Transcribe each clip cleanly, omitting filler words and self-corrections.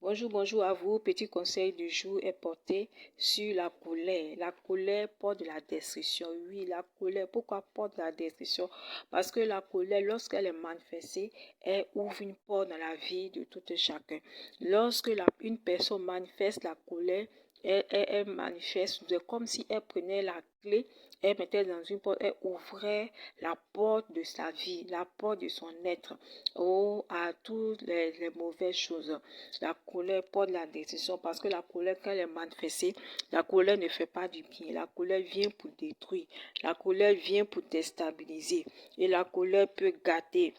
Bonjour à vous. Petit conseil du jour est porté sur la colère. La colère porte de la destruction. Oui, la colère. Pourquoi porte de la destruction? Parce que la colère, lorsqu'elle est manifestée, elle ouvre une porte dans la vie de tout et chacun. Lorsque une personne manifeste la colère, elle manifeste, c'est comme si elle prenait la clé, elle mettait dans une porte, elle ouvrait la porte de sa vie, la porte de son être, à toutes les mauvaises choses. La colère porte la décision parce que la colère, quand elle est manifestée, la colère ne fait pas du bien. La colère vient pour détruire. La colère vient pour déstabiliser. Et la colère peut gâter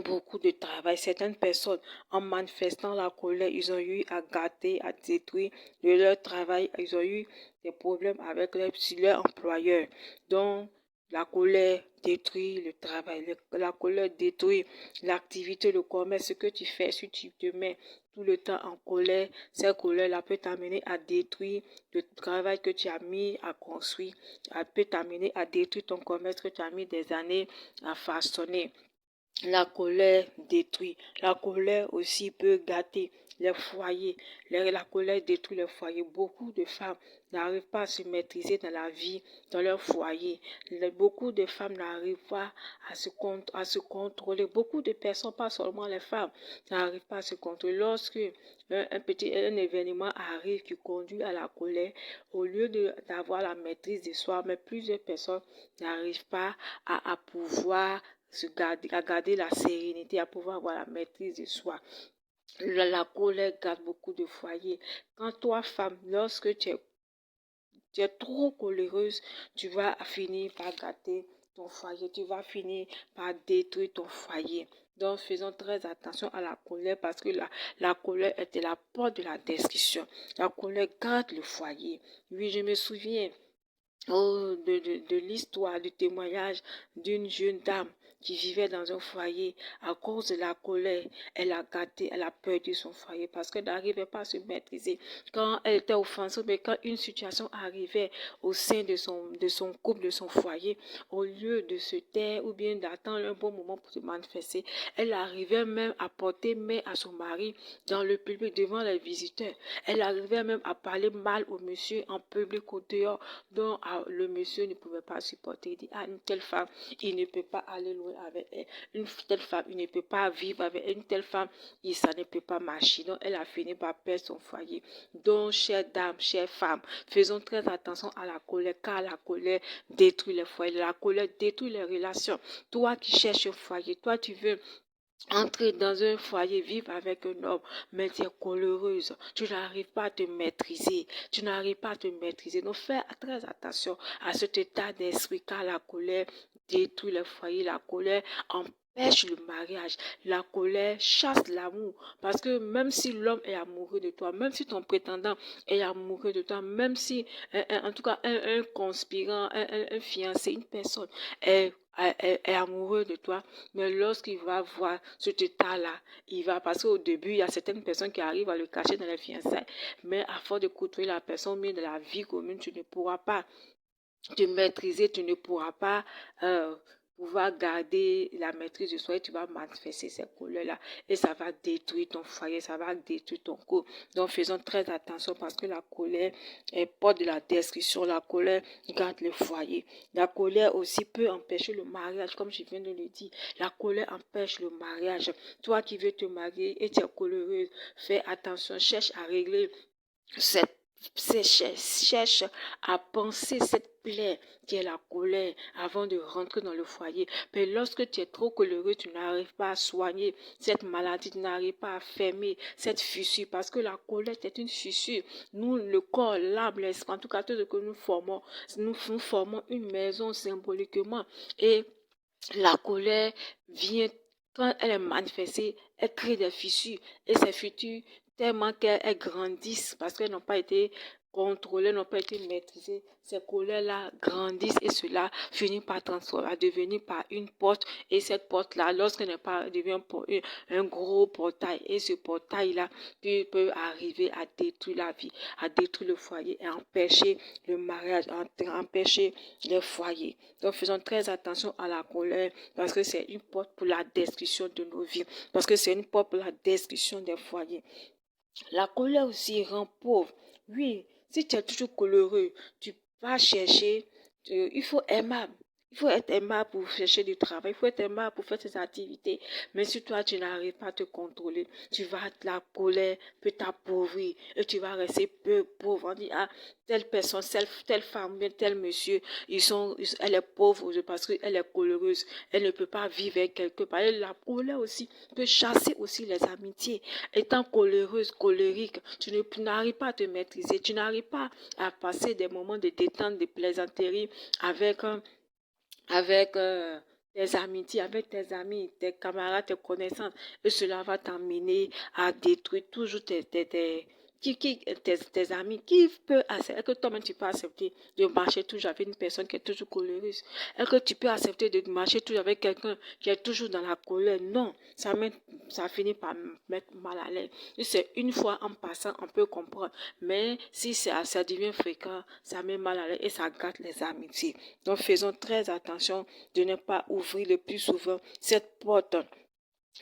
beaucoup de travail. Certaines personnes, en manifestant la colère, ils ont eu à gâter, à détruire de leur travail. Ils ont eu des problèmes avec leur employeur. Donc, la colère détruit le travail. La colère détruit l'activité, le commerce, ce que tu fais. Si tu te mets tout le temps en colère, cette colère-là peut t'amener à détruire le travail que tu as mis à construire. Elle peut t'amener à détruire ton commerce que tu as mis des années à façonner. La colère détruit. La colère aussi peut gâter les foyers. La colère détruit les foyers. Beaucoup de femmes n'arrivent pas à se maîtriser dans la vie, dans leur foyer. Beaucoup de femmes n'arrivent pas à se contrôler. Beaucoup de personnes, pas seulement les femmes, n'arrivent pas à se contrôler. Lorsque un événement arrive qui conduit à la colère, au lieu d'avoir la maîtrise de soi, mais plusieurs personnes n'arrivent pas à pouvoir à garder la sérénité, à pouvoir avoir la maîtrise de soi. La colère garde beaucoup de foyers. Quand toi, femme, lorsque tu es trop coléreuse, tu vas finir par gâter ton foyer, tu vas finir par détruire ton foyer. Donc, faisons très attention à la colère parce que la colère était la porte de la destruction. La colère garde le foyer. Oui, je me souviens de l'histoire, du témoignage d'une jeune dame qui vivait dans un foyer à cause de la colère. Elle a gâté, elle a perdu son foyer parce qu'elle n'arrivait pas à se maîtriser. Quand elle était offensive, mais quand une situation arrivait au sein de son couple, de son foyer, au lieu de se taire ou bien d'attendre un bon moment pour se manifester, elle arrivait même à porter main à son mari dans le public devant les visiteurs. Elle arrivait même à parler mal au monsieur en public au dehors. Donc, le monsieur ne pouvait pas supporter. Il dit, une telle femme, il ne peut pas aller loin avec elle. Une telle femme, il ne peut pas vivre avec elle. Une telle femme, ça ne peut pas marcher. Donc, elle a fini par perdre son foyer. Donc, chère dame, chère femme, faisons très attention à la colère, car la colère détruit les foyers. La colère détruit les relations. Toi qui cherches un foyer, toi tu veux entrer dans un foyer, vivre avec un homme, mais tu es coléreuse, tu n'arrives pas à te maîtriser, Donc fais très attention à cet état d'esprit, car la colère détruit le foyer, la colère empêche le mariage, la colère chasse l'amour, parce que même si l'homme est amoureux de toi, même si ton prétendant est amoureux de toi, même si, en tout cas, un conspirant, un fiancé, une personne est amoureux de toi, mais lorsqu'il va voir cet état-là, parce qu'au début, il y a certaines personnes qui arrivent à le cacher dans les fiançailles, mais à force de côtoyer la personne, mais de la vie commune, tu ne pourras pas te maîtriser, tu ne pourras pas pouvoir garder la maîtrise de soi et tu vas manifester ces colères-là et ça va détruire ton foyer, ça va détruire ton couple. Donc faisons très attention parce que la colère est porte de la destruction, la colère garde le foyer. La colère aussi peut empêcher le mariage, comme je viens de le dire. La colère empêche le mariage. Toi qui veux te marier et tu es colérieux, fais attention, cherche à régler cette cherche à penser cette plaie qui est la colère avant de rentrer dans le foyer. Mais lorsque tu es trop coléreux, tu n'arrives pas à soigner cette maladie, tu n'arrives pas à fermer cette fissure parce que la colère est une fissure. Nous, le corps, l'âme, l'esprit, en tout cas tout ce que nous formons une maison symboliquement et la colère vient quand elle est manifestée, elle crée des fissures et ces fissures tellement qu'elles grandissent parce qu'elles n'ont pas été contrôlées, n'ont pas été maîtrisées. Ces colères-là grandissent et cela finit par transformer, à devenir par une porte et cette porte-là, lorsqu'elle n'est pas devient un gros portail et ce portail-là peut arriver à détruire la vie, à détruire le foyer et empêcher le mariage, empêcher les foyers. Donc faisons très attention à la colère parce que c'est une porte pour la destruction de nos vies, parce que c'est une porte pour la destruction des foyers. La colère aussi rend pauvre. Oui, si tu es toujours coléreux, tu vas chercher, il faut aimable. Il faut être aimable pour chercher du travail, il faut être aimable pour faire ses activités. Mais si toi, tu n'arrives pas à te contrôler, la colère peut t'appauvrir et tu vas rester peu pauvre. On dit, ah, telle personne, telle femme, bien tel monsieur, elle est pauvre parce qu'elle est coléreuse. Elle ne peut pas vivre avec quelque part. Et la colère aussi peut chasser aussi les amitiés. Étant coléreuse, colérique, tu n'arrives pas à te maîtriser, tu n'arrives pas à passer des moments de détente, de plaisanterie avec, avec tes amitiés, avec tes amis, tes camarades, tes connaissances. Et cela va t'amener à détruire toujours tes amis. Qui peut accepter, est-ce que toi-même tu peux accepter de marcher toujours avec une personne qui est toujours coléreuse? Est-ce que tu peux accepter de marcher toujours avec quelqu'un qui est toujours dans la colère? Non, ça finit par mettre mal à l'aise. Si c'est une fois en passant, on peut comprendre. Mais si ça devient fréquent, ça met mal à l'aise et ça gâte les amitiés. Donc faisons très attention de ne pas ouvrir le plus souvent cette porte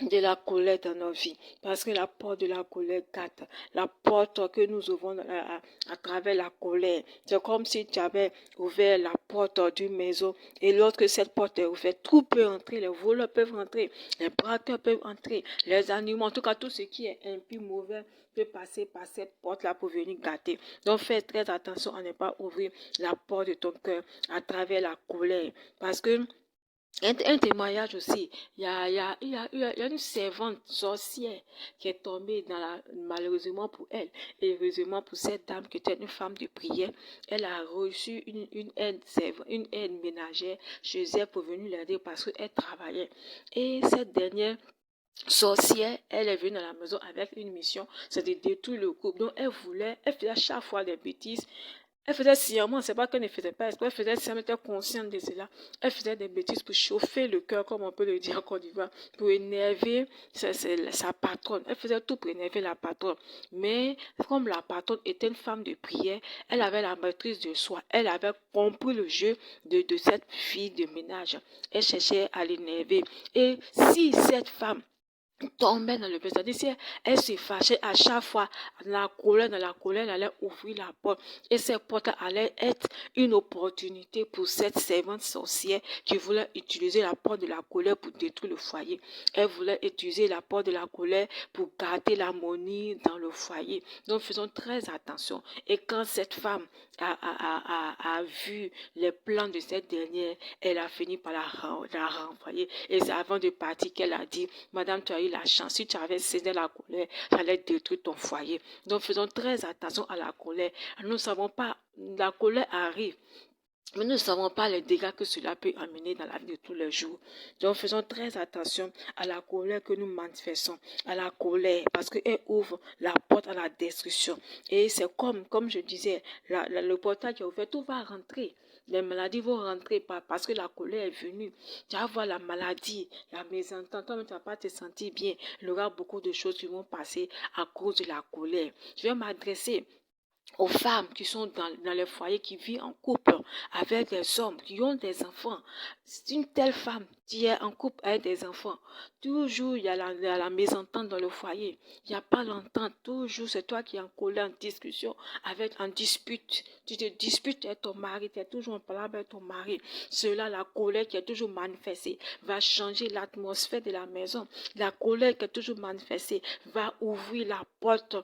de la colère dans nos vies. Parce que la porte de la colère gâte. La porte que nous ouvrons à travers la colère. C'est comme si tu avais ouvert la porte d'une maison et lorsque cette porte est ouverte, tout peut entrer. Les voleurs peuvent entrer. Les braqueurs peuvent entrer. Les animaux, en tout cas tout ce qui est impur, mauvais, peut passer par cette porte-là pour venir gâter. Donc fais très attention à ne pas ouvrir la porte de ton cœur à travers la colère. Parce que un témoignage aussi, il y a une servante sorcière qui est tombée malheureusement pour elle, et heureusement pour cette dame qui était une femme de prière, elle a reçu une aide ménagère chez elle pour venir l'aider parce qu'elle travaillait. Et cette dernière sorcière, elle est venue dans la maison avec une mission, c'est de détruire le couple. Donc elle faisait à chaque fois des bêtises. Elle faisait sciemment, c'est pas qu'elle ne faisait pas exprès, elle faisait sciemment, elle était consciente de cela. Elle faisait des bêtises pour chauffer le cœur, comme on peut le dire en Côte d'Ivoire, pour énerver sa patronne. Elle faisait tout pour énerver la patronne. Mais comme la patronne était une femme de prière, elle avait la maîtrise de soi. Elle avait compris le jeu de cette fille de ménage. Elle cherchait à l'énerver. Et si cette femme tombait dans le péché. C'est-à-dire, si elle se fâchait à chaque fois, dans la colère, elle allait ouvrir la porte. Et cette porte allait être une opportunité pour cette servante sorcière qui voulait utiliser la porte de la colère pour détruire le foyer. Elle voulait utiliser la porte de la colère pour garder l'harmonie dans le foyer. Donc, faisons très attention. Et quand cette femme a vu les plans de cette dernière, elle a fini par la renvoyer. Et c'est avant de partir qu'elle a dit, Madame, tu as eu la chance. Si tu avais cédé la colère, j'allais détruire ton foyer. Donc faisons très attention à la colère. Nous ne savons pas, la colère arrive. Mais nous ne savons pas les dégâts que cela peut amener dans la vie de tous les jours. Donc faisons très attention à la colère que nous manifestons, à la colère, parce qu'elle ouvre la porte à la destruction. Et c'est comme je disais, le portail qui est ouvert, tout va rentrer. Les maladies vont rentrer parce que la colère est venue. Tu vas voir la maladie, la mésentente. Toi-même, tu ne vas pas te sentir bien. Il y aura beaucoup de choses qui vont passer à cause de la colère. Je vais m'adresser aux femmes qui sont dans les foyers, qui vivent en couple avec des hommes, qui ont des enfants. C'est une telle femme qui est en couple avec des enfants. Toujours, il y a la mésentente dans le foyer. Il n'y a pas l'entente. Toujours, c'est toi qui es en colère, en discussion, en dispute. Tu te disputes avec ton mari, tu es toujours en parlant avec ton mari. Cela, la colère qui est toujours manifestée, va changer l'atmosphère de la maison. La colère qui est toujours manifestée va ouvrir la porte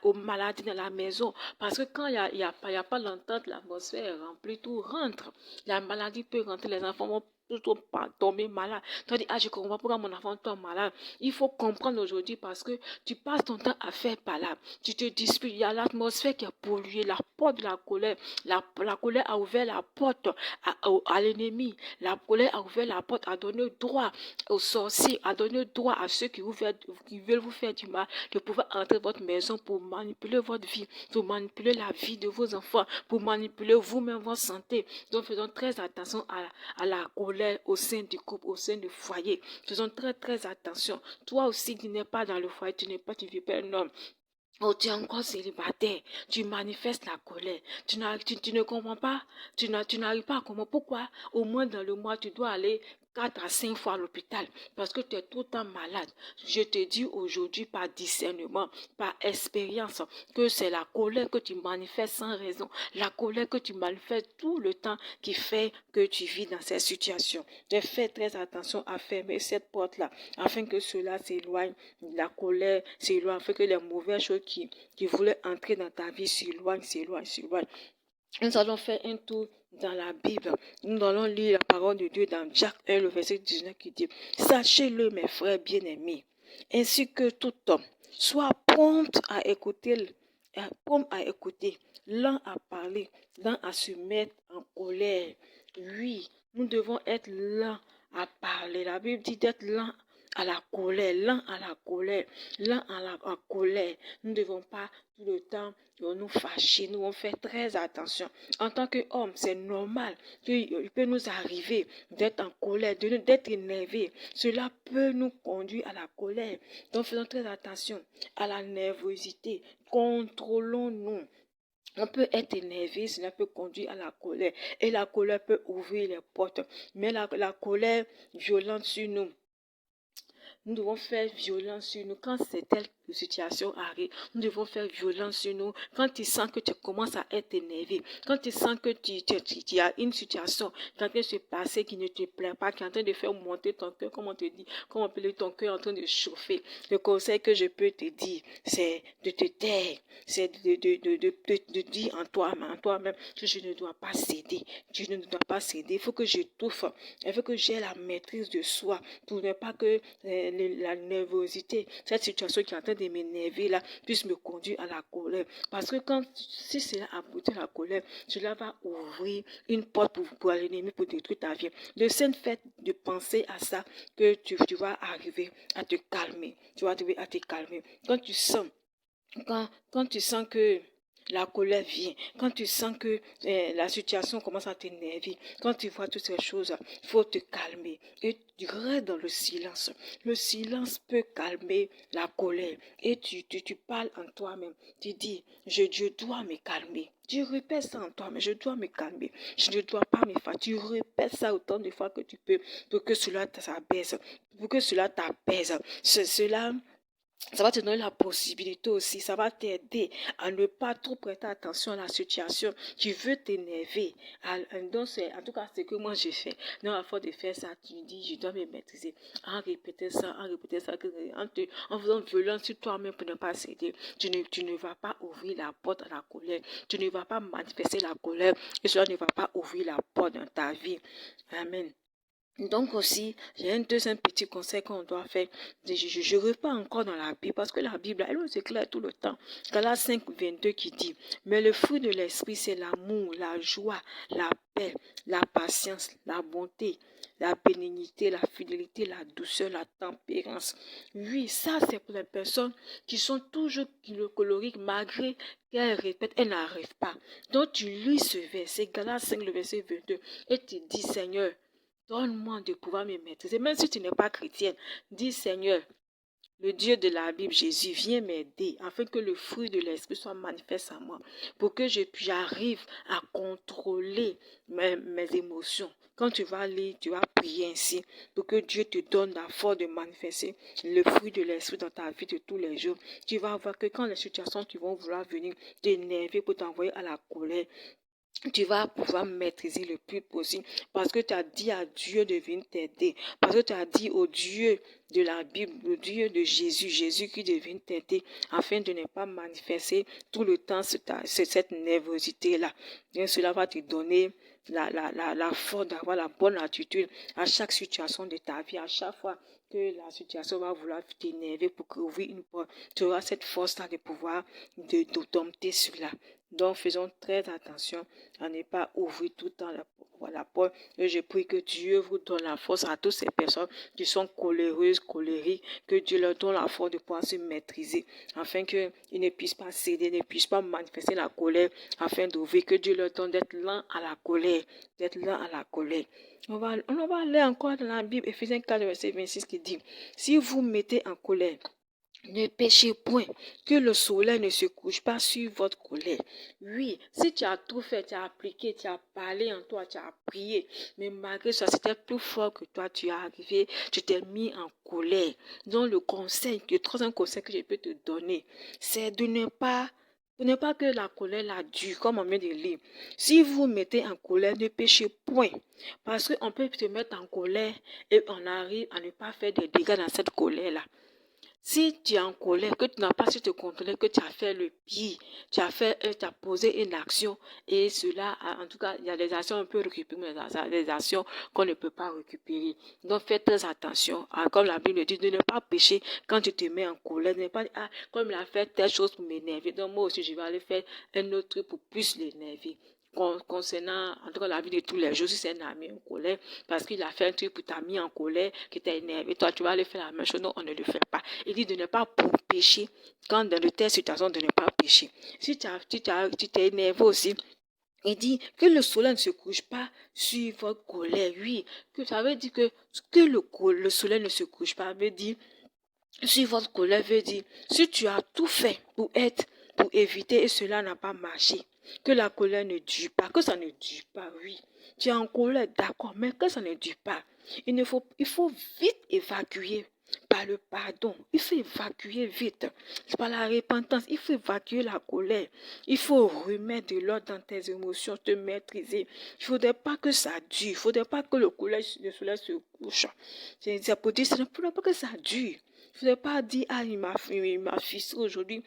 aux maladies dans la maison. Parce que quand il y a pas l'entente, l'atmosphère est remplie, tout rentre. La maladie peut rentrer, les enfants vont plutôt pas tomber malade. Tu dis, je comprends pourquoi mon enfant tombe malade. Il faut comprendre aujourd'hui parce que tu passes ton temps à faire par là. Tu te disputes, il y a l'atmosphère qui est polluée, la porte de la colère. La colère a ouvert la porte à l'ennemi. La colère a ouvert la porte, a donné droit aux sorciers, a donné droit à ceux qui veulent vous faire du mal, de pouvoir entrer dans votre maison pour manipuler votre vie, pour manipuler la vie de vos enfants, pour manipuler vous-même votre santé. Donc faisons très attention à la colère au sein du couple, au sein du foyer. Faisons très très attention. Toi aussi, tu n'es pas dans le foyer, tu ne vis pas un homme. Oh, tu es encore célibataire, tu manifestes la colère, tu ne comprends pas, tu n'arrives pas à comprendre pourquoi au moins dans le mois tu dois aller 4 à 5 fois à l'hôpital parce que tu es tout le temps malade. Je te dis aujourd'hui par discernement, par expérience, que c'est la colère que tu manifestes sans raison, la colère que tu manifestes tout le temps qui fait que tu vis dans cette situation. Fais très attention à fermer cette porte-là afin que cela s'éloigne, la colère s'éloigne, afin que les mauvaises choses qui voulaient entrer dans ta vie s'éloignent. Nous allons faire un tour dans la Bible. Nous allons lire la parole de Dieu dans Jacques 1, le verset 19 qui dit « Sachez-le, mes frères bien-aimés, ainsi que tout homme, soit prompt à écouter, lent à parler, lent à se mettre en colère. » Oui, nous devons être lents à parler. La Bible dit d'être lent à la colère, lent à la colère, lent à la colère. Nous ne devons pas tout le temps nous fâcher. Nous devons faire très attention. En tant qu'homme, c'est normal qu'il peut nous arriver d'être en colère, d'être énervé. Cela peut nous conduire à la colère. Donc faisons très attention à la nervosité. Contrôlons-nous. On peut être énervé, cela peut conduire à la colère. Et la colère peut ouvrir les portes. Mais la colère violente sur nous, nous devons faire violence sur nous. Quand cette telle situation arrive, nous devons faire violence sur nous. Quand tu sens que tu commences à être énervé, quand tu sens que tu as une situation qui est en train de se passer, qui ne te plaît pas, qui est en train de faire monter ton cœur, comme on te dit, comme on peut dire, ton cœur est en train de chauffer. Le conseil que je peux te dire, c'est de te taire, c'est de dire en toi-même que je ne dois pas céder. Je ne dois pas céder. Il faut que j'étouffe. Il faut que j'ai la maîtrise de soi pour ne pas que la nervosité, cette situation qui est en train de m'énerver là, puisse me conduire à la colère. Parce que si cela aboutit à la colère, cela va ouvrir une porte pour l'ennemi, pour détruire ta vie. Le simple fait de penser à ça, que tu vas arriver à te calmer. Tu vas arriver à te calmer. Quand tu sens que la colère vient, quand tu sens que la situation commence à t'énerver, quand tu vois toutes ces choses, il faut te calmer et tu restes dans le silence. Le silence peut calmer la colère et tu parles en toi-même. Tu dis, je dois me calmer. Tu répètes ça en toi, mais je dois me calmer. Je ne dois pas me faire. Tu répètes ça autant de fois que tu peux pour que cela t'apaise. Ça va te donner la possibilité aussi, ça va t'aider à ne pas trop prêter attention à la situation. Tu veux t'énerver. Donc, en tout cas, c'est ce que moi j'ai fait. Donc, à force de faire ça, tu dis, je dois me maîtriser. En répétant ça, en faisant violence sur toi-même pour ne pas céder. Tu ne vas pas ouvrir la porte à la colère. Tu ne vas pas manifester la colère et cela ne va pas ouvrir la porte dans ta vie. Amen. Donc aussi, j'ai un deuxième petit conseil qu'on doit faire. Je repars encore dans la Bible parce que la Bible, elle nous éclaire tout le temps. Galates 5, 22 qui dit, mais le fruit de l'esprit, c'est l'amour, la joie, la paix, la patience, la bonté, la bénignité, la fidélité, la douceur, la tempérance. Oui, ça c'est pour les personnes qui sont toujours coloriques malgré qu'elles répètent, elles n'arrivent pas. Donc tu lis ce verset, Galates 5, le verset 22, et tu dis, Seigneur, donne-moi de pouvoir me maîtriser. Même si tu n'es pas chrétienne, dis Seigneur, le Dieu de la Bible, Jésus, viens m'aider afin que le fruit de l'Esprit soit manifeste en moi. Pour que j'arrive à contrôler mes émotions. Quand tu vas lire, tu vas prier ainsi pour que Dieu te donne la force de manifester le fruit de l'Esprit dans ta vie de tous les jours. Tu vas voir que quand les situations qui vont vouloir venir t'énerver pour t'envoyer à la colère, tu vas pouvoir maîtriser le plus possible parce que tu as dit à Dieu de venir t'aider. Parce que tu as dit au Dieu de la Bible, au Dieu de Jésus qui devient t'aider afin de ne pas manifester tout le temps cette nervosité-là. Et cela va te donner la force d'avoir la bonne attitude à chaque situation de ta vie, à chaque fois que la situation va vouloir t'énerver pour ouvrir une porte. Tu auras cette force-là de pouvoir de dompter cela. Donc, faisons très attention à ne pas ouvrir tout le temps la porte. Et je prie que Dieu vous donne la force à toutes ces personnes qui sont coléreuses, colériques, que Dieu leur donne la force de pouvoir se maîtriser, afin qu'ils ne puissent pas céder, ne puissent pas manifester la colère, afin d'ouvrir, que Dieu leur donne d'être lent à la colère, On va aller encore dans la Bible, Éphésiens 4, verset 26 qui dit, si vous mettez en colère, Ne péchez point, que le soleil ne se couche pas sur votre colère. Oui, si tu as tout fait, tu as appliqué, tu as parlé en toi, tu as prié, mais malgré ça, c'était plus fort que toi, tu es arrivé, tu t'es mis en colère. Donc le troisième conseil que je peux te donner, c'est de ne pas que la colère la dure, comme on vient de lire. Si vous mettez en colère, ne péchez point. Parce qu'on peut se mettre en colère et on arrive à ne pas faire des dégâts dans cette colère-là. Si tu es en colère, que tu n'as pas su te contrôler, que tu as fait le pire, tu as posé une action et cela, en tout cas, il y a des actions on peut récupérer, mais des actions qu'on ne peut pas récupérer. Donc, fais très attention. Comme la Bible dit, de ne pas pécher quand tu te mets en colère. Ne pas dire, comme il a fait telle chose pour m'énerver, donc moi aussi, je vais aller faire un autre truc pour plus l'énerver. Concernant, en tout cas, la vie de tous les jours, si c'est un ami en colère, parce qu'il a fait un truc pour t'a mis en colère, qui t'a énervé, toi, tu vas aller faire la même chose. Non, on ne le fait pas. Il dit de ne pas pécher quand dans de telles situations, de ne pas pécher. Si tu t'es énervé aussi, il dit que le soleil ne se couche pas sur votre colère. Oui, que ça veut dire que le soleil ne se couche pas, veut dire sur votre colère, veut dire si tu as tout fait pour éviter et cela n'a pas marché, que la colère ne dure pas, que ça ne dure pas, oui. Tu es en colère, d'accord, mais que ça ne dure pas. Il faut vite évacuer par le pardon. Il faut évacuer vite. Par la repentance, il faut évacuer la colère. Il faut remettre de l'ordre dans tes émotions, te maîtriser. Il ne faudrait pas que ça dure. Il ne faudrait pas que le soleil se couche. C'est pour dire, il ne faudrait pas que ça dure. Il ne faudrait pas dire, il m'a fixé aujourd'hui,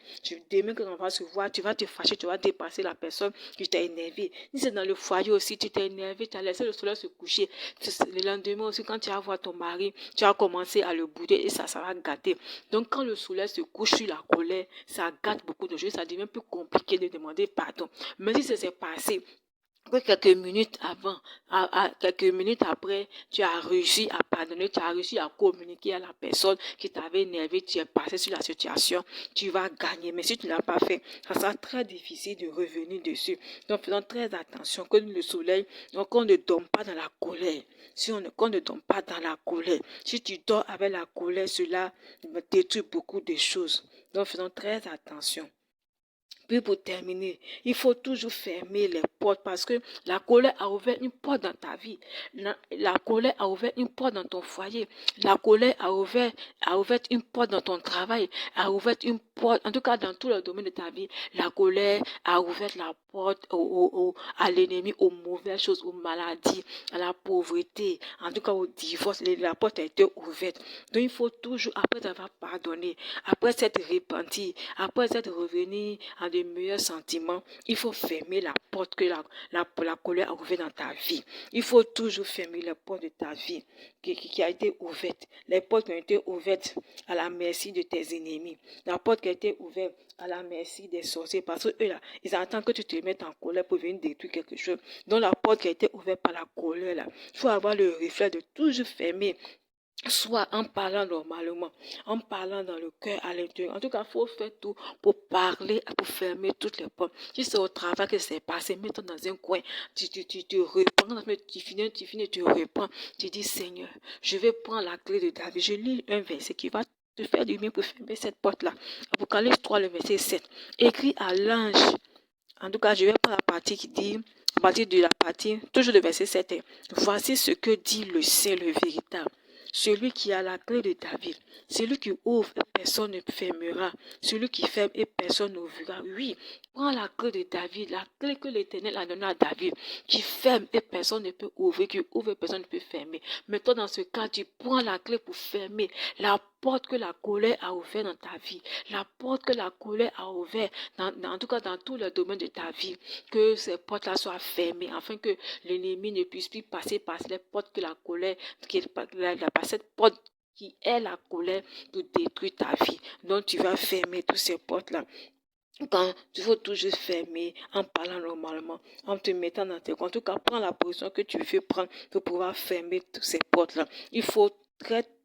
demain quand on va se voir, tu vas te fâcher, tu vas dépasser la personne qui t'a énervé. Si c'est dans le foyer aussi, tu t'es énervé, tu as laissé le soleil se coucher. Le lendemain aussi, quand tu vas voir ton mari, tu as commencé à le bouder et ça va gâter. Donc quand le soleil se couche sur la colère, ça gâte beaucoup de choses, ça devient plus compliqué de demander pardon. Mais si ça s'est passé, que quelques minutes avant, quelques minutes après, tu as réussi à pardonner, tu as réussi à communiquer à la personne qui t'avait énervé, tu es passé sur la situation, tu vas gagner. Mais si tu ne l'as pas fait, ça sera très difficile de revenir dessus. Donc, faisons très attention que le soleil, donc on ne dorme pas dans la colère. Qu'on ne dorme pas dans la colère. Si tu dors avec la colère, cela détruit beaucoup de choses. Donc, faisons très attention. Puis pour terminer, il faut toujours fermer les portes parce que la colère a ouvert une porte dans ta vie. La colère a ouvert une porte dans ton foyer. La colère a ouvert une porte dans ton travail. A ouvert une porte, en tout cas dans tous les domaines de ta vie. La colère a ouvert la porte à l'ennemi, aux mauvaises choses, aux maladies, à la pauvreté, en tout cas au divorce. La porte a été ouverte. Donc il faut toujours, après avoir pardonné, après s'être repenti, après s'être revenu à de meilleurs sentiments, il faut fermer la porte que la colère a ouverte dans ta vie. Il faut toujours fermer la porte de ta vie qui a été ouverte. Les portes qui ont été ouvertes à la merci de tes ennemis. La porte qui a été ouverte à la merci des sorciers. Parce que eux là, ils attendent que tu te mettes en colère pour venir détruire quelque chose. Donc la porte qui a été ouverte par la colère là, il faut avoir le réflexe de toujours fermer. Soit en parlant normalement, en parlant dans le cœur, à l'intérieur. En tout cas, il faut faire tout pour parler, pour fermer toutes les portes. Si c'est au travail que c'est passé, mets-toi dans un coin, tu te reprends, tu finis, tu reprends. Tu dis, Seigneur, je vais prendre la clé de David. Je lis un verset qui va te faire du bien pour fermer cette porte-là. Apocalypse 3, le verset 7. Écrit à l'ange. En tout cas, je vais prendre la partie qui dit, à partir de la partie, toujours le verset 7. Voici ce que dit le Saint, le véritable. Celui qui a la clé de David, celui qui ouvre et personne ne fermera, celui qui ferme et personne n'ouvrira. Oui, prends la clé de David, la clé que l'Éternel a donnée à David, qui ferme et personne ne peut ouvrir, qui ouvre et personne ne peut fermer. Mais toi, dans ce cas, tu prends la clé pour fermer la porte que la colère a ouverte dans ta vie, la porte que la colère a ouverte, en tout cas dans tous les domaines de ta vie, que ces portes-là soient fermées, afin que l'ennemi ne puisse plus passer par les portes que la colère, par cette porte qui est la colère pour détruire ta vie. Donc tu vas fermer toutes ces portes-là. Quand tu faut toujours fermer en parlant normalement, en te mettant dans tes comptes. En tout cas, prends la position que tu veux prendre pour pouvoir fermer toutes ces portes-là. Il faut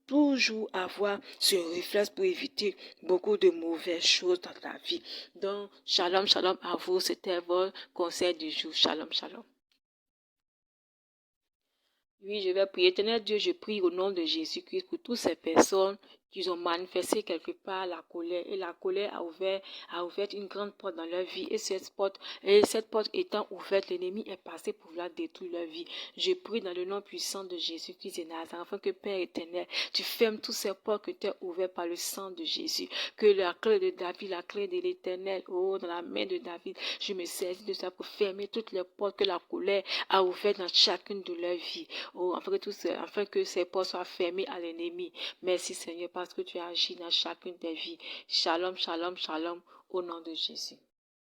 toujours avoir ce réflexe pour éviter beaucoup de mauvaises choses dans ta vie. Donc, shalom, shalom à vous. C'était votre conseil du jour. Shalom, shalom. Oui, je vais prier. Éternel Dieu, je prie au nom de Jésus-Christ pour toutes ces personnes qu'ils ont manifesté quelque part la colère. Et la colère a ouvert une grande porte dans leur vie. Et cette porte étant ouverte, l'ennemi est passé pour vouloir détruire leur vie. Je prie dans le nom puissant de Jésus-Christ de Nazareth, afin que Père éternel, tu fermes toutes ces portes que tu as ouvertes par le sang de Jésus. Que la clé de David, la clé de l'éternel, oh, dans la main de David, je me saisis de ça pour fermer toutes les portes que la colère a ouvertes dans chacune de leurs vies. Oh, afin que ces portes soient fermées à l'ennemi. Merci Seigneur parce que tu as agi dans chacune des vies. Shalom, shalom, shalom, au nom de Jésus.